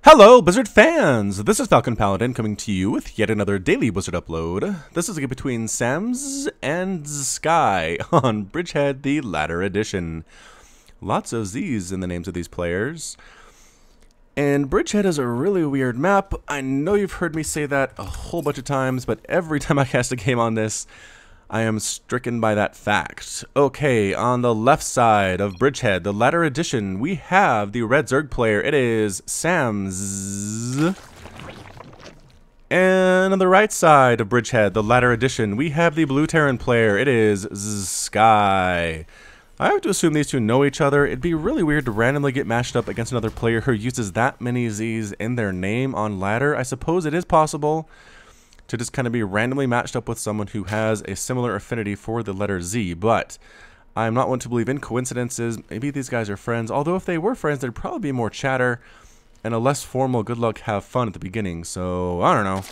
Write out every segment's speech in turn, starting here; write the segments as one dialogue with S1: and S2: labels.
S1: Hello, Blizzard fans! This is FalconPaladin coming to you with yet another daily Blizzard upload. This is a game between Samzzz and zzSky on Bridgehead, the latter edition. Lots of Z's in the names of these players. And Bridgehead is a really weird map. I know you've heard me say that a whole bunch of times, but every time I cast a game on this, I am stricken by that fact. Okay, on the left side of Bridgehead, the latter edition, we have the red Zerg player. It is Samzzz. And on the right side of Bridgehead, the latter edition, we have the blue Terran player. It is zzSky. I have to assume these two know each other. It'd be really weird to randomly get matched up against another player who uses that many Z's in their name on ladder. I suppose it is possible to just kind of be randomly matched up with someone who has a similar affinity for the letter Z, but I'm not one to believe in coincidences. Maybe these guys are friends, although if they were friends, there'd probably be more chatter and a less formal good luck, have fun at the beginning. So, I don't know.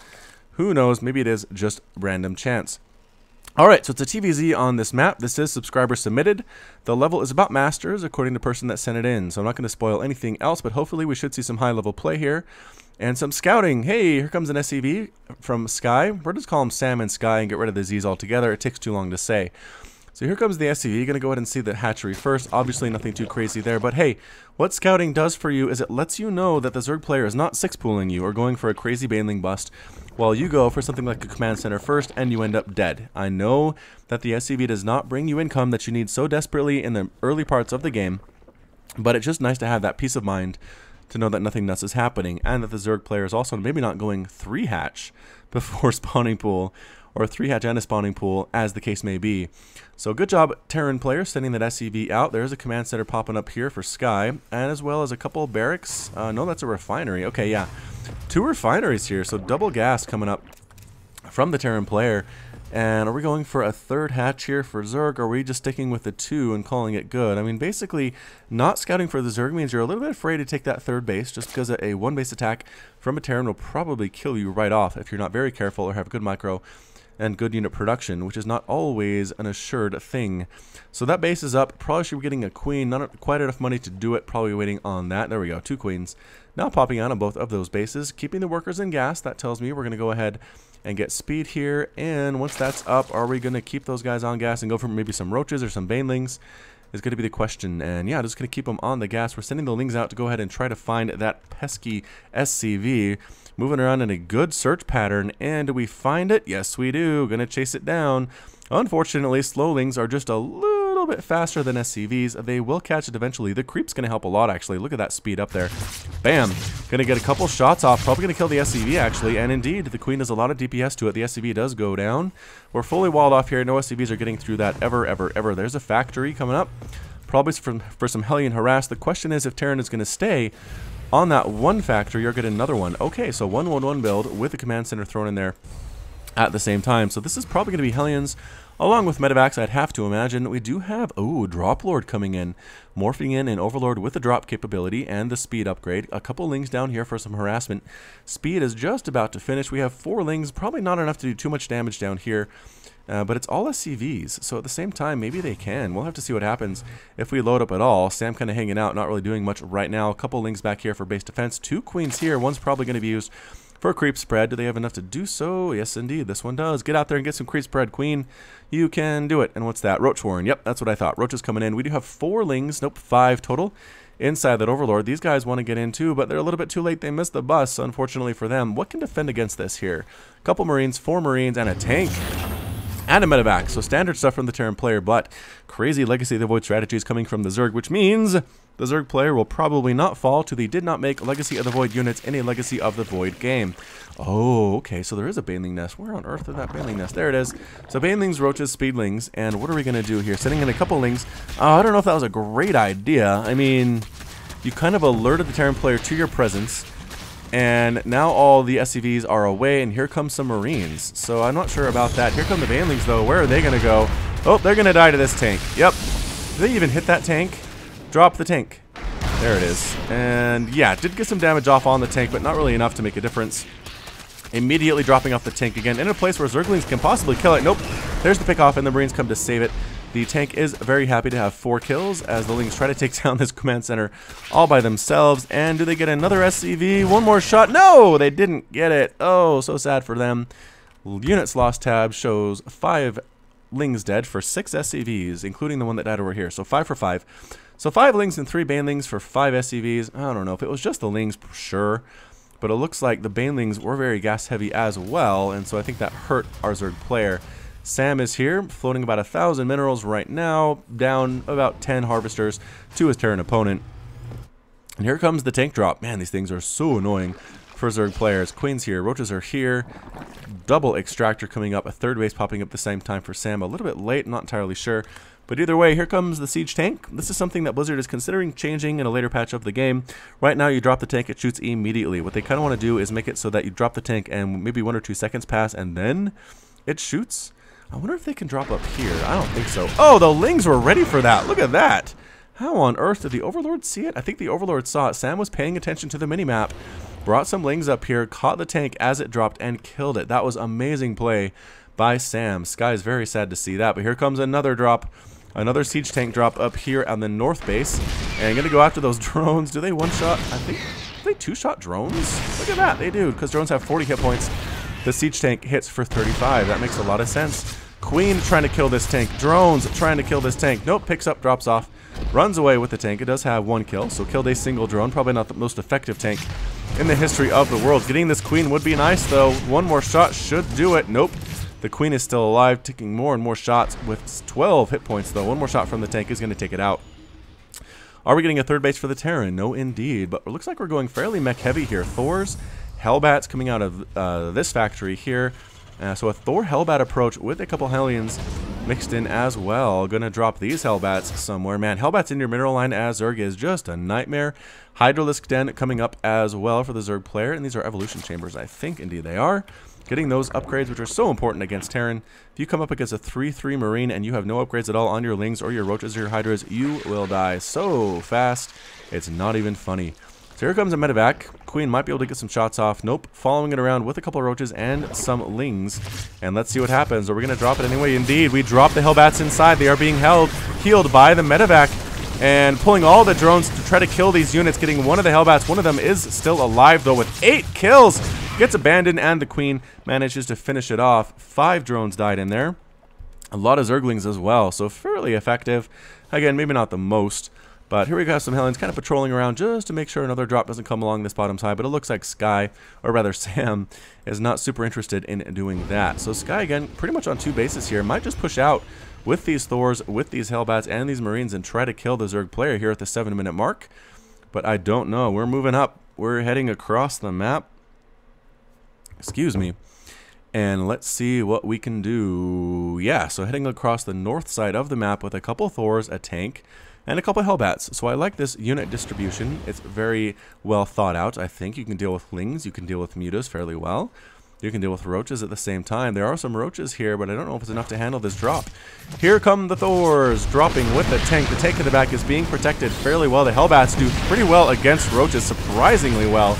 S1: Who knows? Maybe it is just random chance. Alright, so it's a TVZ on this map. This is subscriber submitted. The level is about Masters, according to the person that sent it in, so I'm not going to spoil anything else, but hopefully we should see some high-level play here. And some scouting. Hey, here comes an SCV from Sky. We're just call him Sam and Sky and get rid of the Z's altogether. It takes too long to say. So here comes the SCV. Going to go ahead and see the hatchery first. Obviously nothing too crazy there, but hey, what scouting does for you is it lets you know that the Zerg player is not six-pooling you or going for a crazy baneling bust while you go for something like a command center first and you end up dead. I know that the SCV does not bring you income that you need so desperately in the early parts of the game, but it's just nice to have that peace of mind to know that nothing nuts is happening, and that the Zerg player is also maybe not going 3-hatch before spawning pool, or 3-hatch and a spawning pool, as the case may be. So good job, Terran player, sending that SCV out. There's a command center popping up here for Sky, and as well as a couple of barracks. No, that's a refinery. Okay, yeah. 2 refineries here, so double gas coming up from the Terran player. And are we going for a 3rd hatch here for Zerg, or are we just sticking with the 2 and calling it good? I mean, basically, not scouting for the Zerg means you're a little bit afraid to take that 3rd base, just because a 1-base attack from a Terran will probably kill you right off if you're not very careful or have good micro and good unit production, which is not always an assured thing. So that base is up. Probably should be getting a queen. Not quite enough money to do it. Probably waiting on that. There we go. 2 queens. Now popping out on both of those bases. Keeping the workers in gas. That tells me we're going to go ahead and get speed here. And once that's up, are we going to keep those guys on gas and go for maybe some roaches or some banelings? Is going to be the question. And yeah, just going to keep them on the gas. We're sending the lings out to go ahead and try to find that pesky SCV. Moving around in a good search pattern, and do we find it? Yes, we do. Gonna chase it down. Unfortunately, slowlings are just a little bit faster than SCVs. They will catch it eventually. The creep's gonna help a lot, actually. Look at that speed up there. Bam. Gonna get a couple shots off. Probably gonna kill the SCV, actually. And indeed, the queen does a lot of DPS to it. The SCV does go down. We're fully walled off here. No SCVs are getting through that ever. There's a factory coming up. Probably for some Hellion harass. The question is if Terran is gonna stay on that one factory or get another one. Okay, so 1-1-1 build with the command center thrown in there at the same time. So this is probably going to be Hellions along with Medivacs, I'd have to imagine. We do have, Drop Lord coming in, morphing in Overlord with the drop capability and the speed upgrade. A couple lings down here for some harassment. Speed is just about to finish. We have 4 lings, probably not enough to do too much damage down here. But it's all SCVs, so at the same time, maybe they can. We'll have to see what happens if we load up at all. Sam kind of hanging out, not really doing much right now. A couple lings back here for base defense. 2 queens here. One's probably going to be used for a creep spread. Do they have enough to do so? Yes, indeed. This one does. Get out there and get some creep spread, queen. You can do it. And what's that? Roach Warren. Yep, that's what I thought. Roach is coming in. We do have 4 lings. Nope, 5 total inside that Overlord. These guys want to get in too, but they're a little bit too late. They missed the bus, unfortunately for them. What can defend against this here? A couple Marines, 4 Marines, and a tank. And a medevac, so standard stuff from the Terran player, but crazy Legacy of the Void strategies coming from the Zerg, which means the Zerg player will probably not fall to the did not make Legacy of the Void units in a Legacy of the Void game. Oh, okay, so there is a baneling nest. Where on earth is that baneling nest? There it is. So banelings, roaches, speedlings, and what are we going to do here? Sending in a couple lings. I don't know if that was a great idea. I mean, you kind of alerted the Terran player to your presence, and now all the SCVs are away, and here come some Marines. So I'm not sure about that. Here come the banelings, though. Where are they going to go? Oh, they're going to die to this tank. Yep. Did they even hit that tank? Drop the tank. There it is. And yeah, did get some damage off on the tank, but not really enough to make a difference. Immediately dropping off the tank again in a place where Zerglings can possibly kill it. Nope. There's the pick off, and the Marines come to save it. The tank is very happy to have 4 kills as the Lings try to take down this command center all by themselves. And do they get another SCV? One more shot. No, they didn't get it. Oh, so sad for them. Units lost tab shows 5 Lings dead for 6 SCVs, including the one that died over here. So 5 for 5. So 5 Lings and 3 Banelings for 5 SCVs. I don't know if it was just the Lings, sure. But it looks like the Banelings were very gas heavy as well. And so I think that hurt our Zerg player. Sam is here, floating about 1,000 minerals right now, down about 10 harvesters to his Terran opponent. And here comes the tank drop. Man, these things are so annoying for Zerg players. Queen's here, roaches are here, double extractor coming up, a 3rd base popping up at the same time for Sam. A little bit late, not entirely sure. But either way, here comes the siege tank. This is something that Blizzard is considering changing in a later patch of the game. Right now, you drop the tank, it shoots immediately. What they kind of want to do is make it so that you drop the tank and maybe 1 or 2 seconds pass and then it shoots. I wonder if they can drop up here. I don't think so. Oh, the Lings were ready for that. Look at that. How on earth did the Overlord see it? I think the Overlord saw it. Sam was paying attention to the minimap, brought some Lings up here, caught the tank as it dropped, and killed it. That was amazing play by Sam. Sky is very sad to see that, but here comes another drop. Another siege tank drop up here on the north base. And going to go after those drones. Do they one-shot? I think, do they 2-shot drones? Look at that. They do, because drones have 40 hit points. The siege tank hits for 35. That makes a lot of sense. Queen trying to kill this tank. Drones trying to kill this tank. Nope, picks up, drops off. Runs away with the tank. It does have 1 kill, so killed a single drone. Probably not the most effective tank in the history of the world. Getting this Queen would be nice, though. 1 more shot should do it. Nope. The Queen is still alive, taking more and more shots with 12 hit points, though. 1 more shot from the tank is going to take it out. Are we getting a 3rd base for the Terran? No, indeed. But it looks like we're going fairly mech heavy here. Thors, Hellbats coming out of this factory here. So a Thor Hellbat approach with a couple Hellions mixed in as well. Gonna drop these Hellbats somewhere. Man, Hellbats in your mineral line as Zerg is just a nightmare. Hydralisk Den coming up as well for the Zerg player. And these are evolution chambers, I think. Indeed they are. Getting those upgrades, which are so important against Terran. If you come up against a 3-3 Marine and you have no upgrades at all on your Lings or your Roaches or your Hydras, you will die so fast. It's not even funny. So here comes a medevac. Queen might be able to get some shots off. Nope. Following it around with a couple of roaches and some Lings. And let's see what happens. Are we going to drop it anyway? Indeed, we drop the Hellbats inside. They are being healed by the medevac. And pulling all the drones to try to kill these units. Getting one of the Hellbats. One of them is still alive, though, with 8 kills. Gets abandoned, and the Queen manages to finish it off. 5 drones died in there. A lot of Zerglings as well, so fairly effective. Again, maybe not the most. But here we got some Hellions kind of patrolling around just to make sure another drop doesn't come along this bottom side. But it looks like Sky, or rather Sam, is not super interested in doing that. So Sky, again, pretty much on 2 bases here. Might just push out with these Thors, with these Hellbats, and these Marines and try to kill the Zerg player here at the 7-minute mark. But I don't know. We're moving up. We're heading across the map. Excuse me. And let's see what we can do. Yeah, so heading across the north side of the map with a couple Thors, a tank, and a couple Hellbats. So I like this unit distribution. It's very well thought out, I think. You can deal with Lings, you can deal with Mutas fairly well. You can deal with Roaches at the same time. There are some Roaches here, but I don't know if it's enough to handle this drop. Here come the Thors, dropping with the tank. The tank in the back is being protected fairly well. The Hellbats do pretty well against Roaches, surprisingly well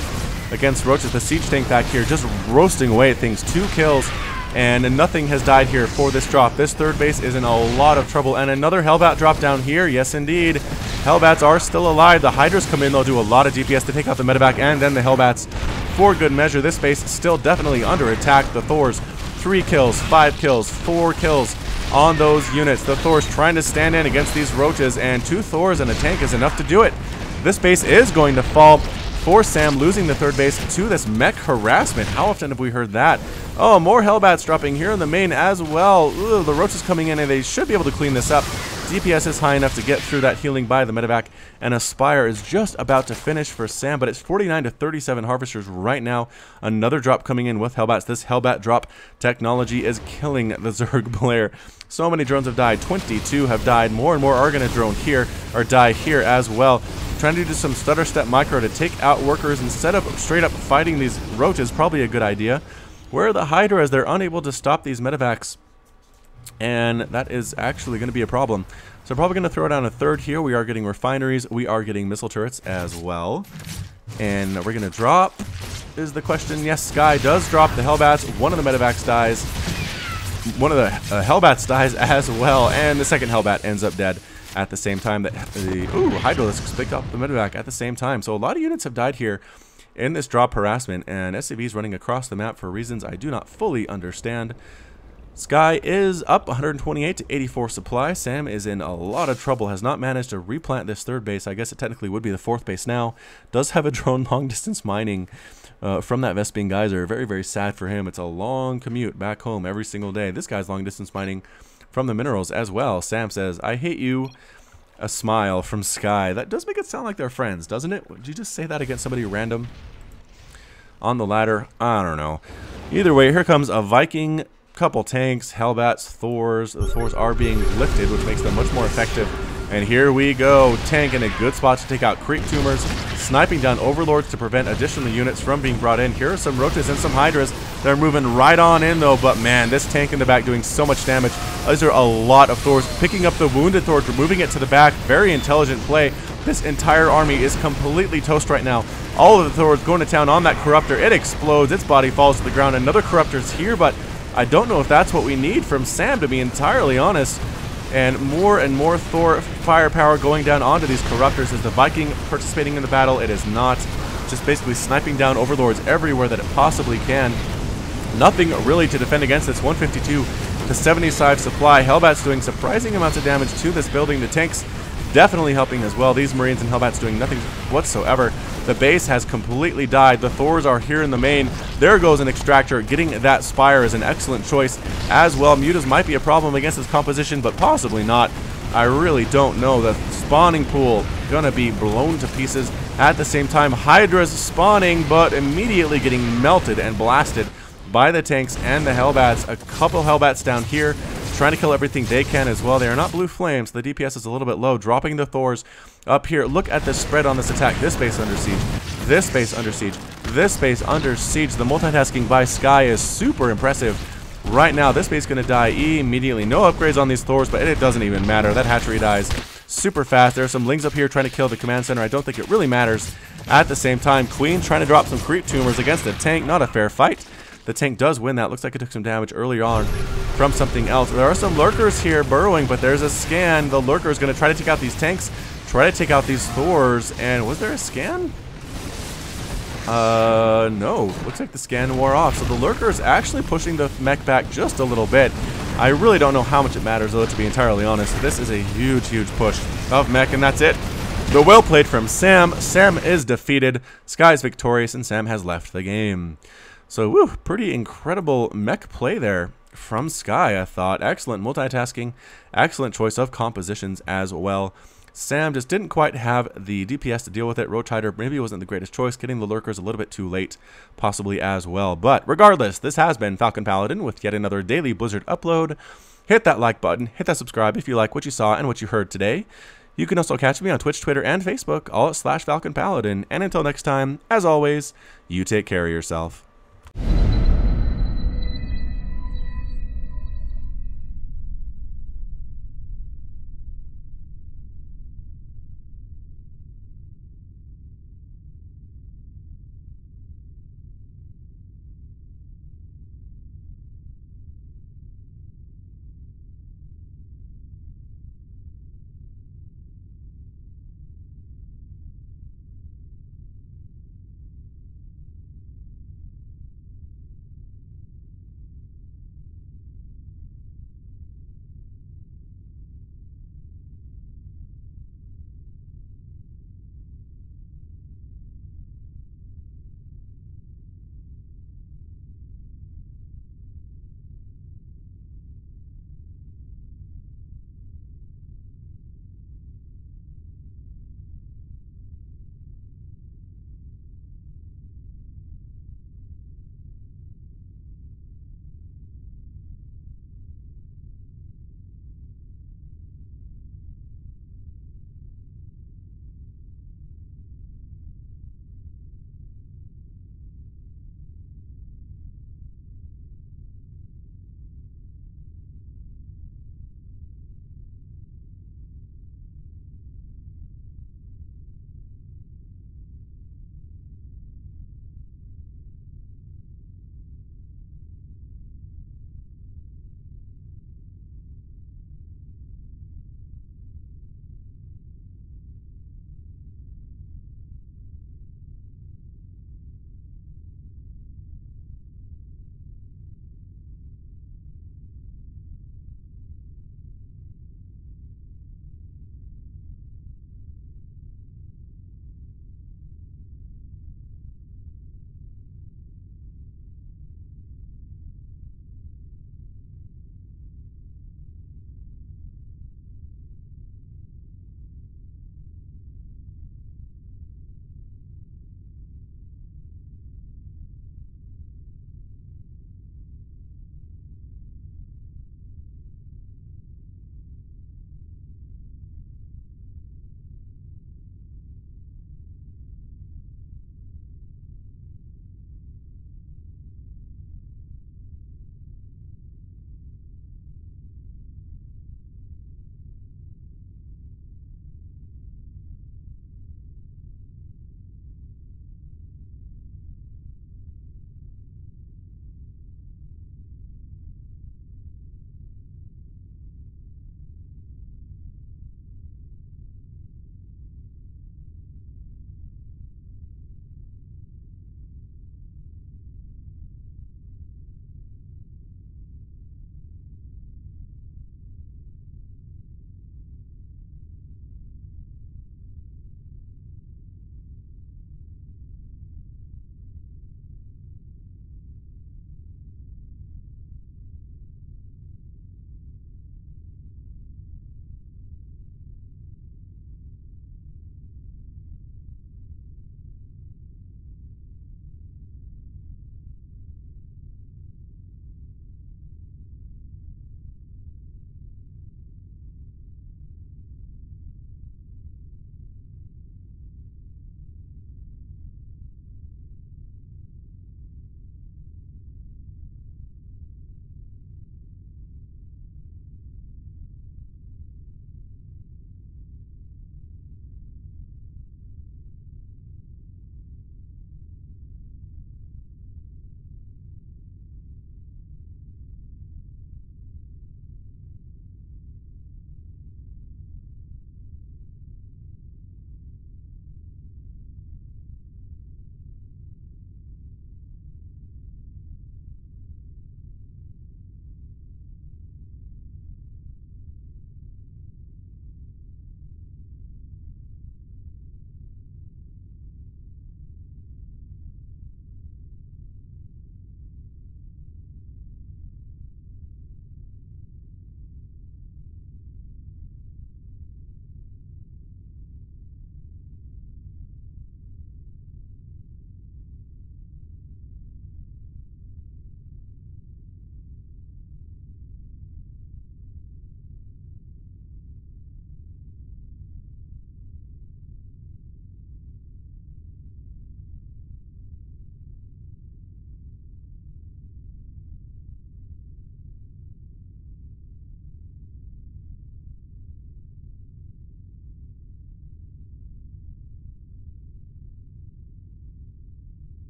S1: against Roaches. The siege tank back here just roasting away at things. 2 kills. And nothing has died here for this drop. This 3rd base is in a lot of trouble. And another Hellbat drop down here. Yes, indeed. Hellbats are still alive. The Hydras come in. They'll do a lot of DPS to take out the medevac and then the Hellbats for good measure. This base is still definitely under attack. The Thors, 3 kills, 5 kills, 4 kills on those units. The Thors trying to stand in against these Roaches. And 2 Thors and a tank is enough to do it. This base is going to fall for Sam, losing the 3rd base to this mech harassment. How often have we heard that? Oh, more Hellbats dropping here in the main as well. Ooh, the Roaches coming in, and they should be able to clean this up. DPS is high enough to get through that healing by the medevac, and Aspire is just about to finish for Sam, but it's 49 to 37 Harvesters right now. Another drop coming in with Hellbats. This Hellbat drop technology is killing the Zerg player. So many drones have died. 22 have died. More and more are going to drone here, or die here as well. Trying to do some stutter step micro to take out workers instead of straight up fighting these Roaches, probably a good idea. Where are the Hydras? They're unable to stop these medevacs, and that is actually going to be a problem. So probably going to throw down a 3rd here. We are getting refineries. We are getting missile turrets as well. And we're going to drop, is the question. Yes, Sky does drop the Hellbats. One of the medevacs dies. one of the Hellbats dies as well, and the second Hellbat ends up dead at the same time. That the Hydralisks picked up the medevac at the same time. So a lot of units have died here in this drop harassment, and SCV is running across the map for reasons I do not fully understand. Sky is up 128 to 84 supply. Sam is in a lot of trouble, has not managed to replant this third base. I guess it technically would be the fourth base now. Does have a drone long distance mining from that Vespene Geyser. Very, very sad for him. It's a long commute back home every single day. This guy's long distance mining from the minerals as well. Sam says, I hate you. A smile from Sky. That does make it sound like they're friends, doesn't it? Would you just say that against somebody random on the ladder? I don't know. Either way, here comes a Viking, couple tanks, Hellbats, Thors. The Thors are being lifted, which makes them much more effective. And here we go. Tank in a good spot to take out Creep Tumors, sniping down Overlords to prevent additional units from being brought in. Here are some Roaches and some Hydras. They're moving right on in though, but man, this tank in the back doing so much damage. These are a lot of Thors. Picking up the wounded Thors, moving it to the back. Very intelligent play. This entire army is completely toast right now. All of the Thors going to town on that Corruptor. It explodes. Its body falls to the ground. Another Corruptor's here, but I don't know if that's what we need from Sam, to be entirely honest. And more Thor firepower going down onto these Corruptors. Is the Viking participating in the battle? It is not. Just basically sniping down Overlords everywhere that it possibly can. Nothing really to defend against this 152 to 75 supply. Hellbats doing surprising amounts of damage to this building. The tanks definitely helping as well. These Marines and Hellbats doing nothing whatsoever. The base has completely died. The Thors are here in the main. There goes an Extractor. Getting that Spire is an excellent choice as well. Mutas might be a problem against this composition, but possibly not. I really don't know. The spawning pool gonna be blown to pieces. At the same time, Hydra's spawning, but immediately getting melted and blasted by the tanks and the Hellbats. A couple Hellbats down here, trying to kill everything they can as well. They are not blue flames. The DPS is a little bit low, dropping the Thors up here. Look at the spread on this attack. This base under siege. This base under siege. This base under siege. The multitasking by Sky is super impressive. Right now, this base is going to die immediately. No upgrades on these Thors, but it doesn't even matter. That hatchery dies super fast. There are some Lings up here trying to kill the command center. I don't think it really matters. At the same time, Queen trying to drop some Creep Tumors against a tank. Not a fair fight. The tank does win that. Looks like it took some damage earlier on from something else. There are some Lurkers here burrowing, but there's a scan. The Lurker is going to try to take out these tanks, try to take out these Thors. And was there a scan? No. Looks like the scan wore off. So the Lurker is actually pushing the Mech back just a little bit. I really don't know how much it matters, though, to be entirely honest. This is a huge, huge push of Mech, and that's it. The well played from Sam. Sam is defeated. Sky's victorious, and Sam has left the game. So, woo, pretty incredible Mech play there from Sky, I thought. Excellent multitasking, excellent choice of compositions as well. Sam just didn't quite have the DPS to deal with it. Roach Hider maybe wasn't the greatest choice, getting the Lurkers a little bit too late, possibly as well. But regardless, this has been FalconPaladin with yet another daily Blizzard upload. Hit that like button, hit that subscribe if you like what you saw and what you heard today. You can also catch me on Twitch, Twitter, and Facebook, all at /FalconPaladin. And until next time, as always, you take care of yourself.